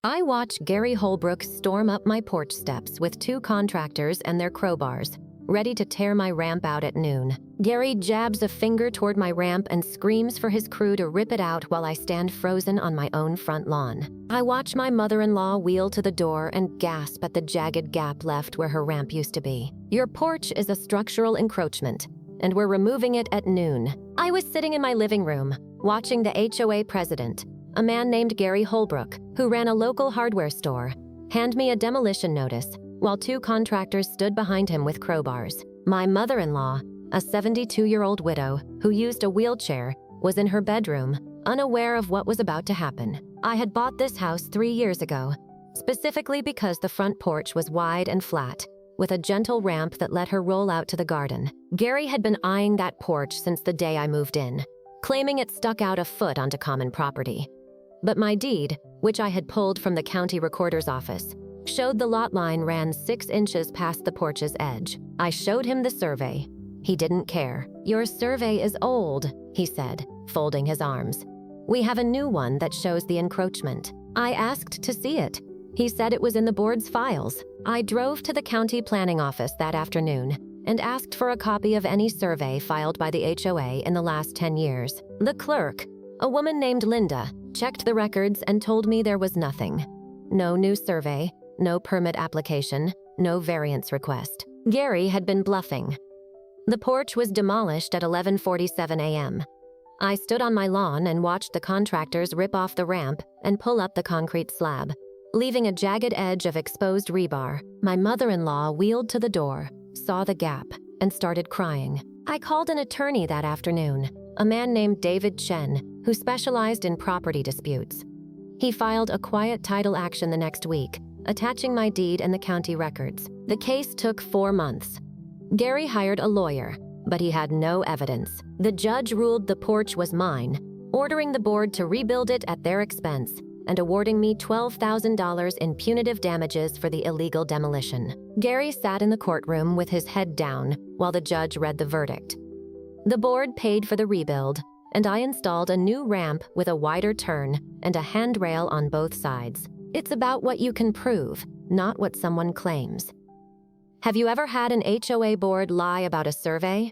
I watch Gary Holbrook storm up my porch steps with two contractors and their crowbars, ready to tear my ramp out at noon. Gary jabs a finger toward my ramp and screams for his crew to rip it out while I stand frozen on my own front lawn. I watch my mother-in-law wheel to the door and gasp at the jagged gap left where her ramp used to be. "Your porch is a structural encroachment, and we're removing it at noon." I was sitting in my living room, watching the HOA president, a man named Gary Holbrook, who ran a local hardware store, hand me a demolition notice, while two contractors stood behind him with crowbars. My mother-in-law, a 72-year-old widow who used a wheelchair, was in her bedroom, unaware of what was about to happen. I had bought this house 3 years ago, specifically because the front porch was wide and flat, with a gentle ramp that let her roll out to the garden. Gary had been eyeing that porch since the day I moved in, claiming it stuck out a foot onto common property. But my deed, which I had pulled from the county recorder's office, showed the lot line ran 6 inches past the porch's edge. I showed him the survey. He didn't care. "Your survey is old," he said, folding his arms. "We have a new one that shows the encroachment." I asked to see it. He said it was in the board's files. I drove to the county planning office that afternoon and asked for a copy of any survey filed by the HOA in the last 10 years. The clerk, a woman named Linda, checked the records and told me there was nothing. No new survey, no permit application, no variance request. Gary had been bluffing. The porch was demolished at 11:47 a.m. I stood on my lawn and watched the contractors rip off the ramp and pull up the concrete slab, leaving a jagged edge of exposed rebar. My mother-in-law wheeled to the door, saw the gap, and started crying. I called an attorney that afternoon, a man named David Chen, who specialized in property disputes. He filed a quiet title action the next week, attaching my deed and the county records. The case took 4 months. Gary hired a lawyer, but he had no evidence. The judge ruled the porch was mine, ordering the board to rebuild it at their expense and awarding me $12,000 in punitive damages for the illegal demolition. Gary sat in the courtroom with his head down while the judge read the verdict. The board paid for the rebuild, and I installed a new ramp with a wider turn and a handrail on both sides. It's about what you can prove, not what someone claims. Have you ever had an HOA board lie about a survey?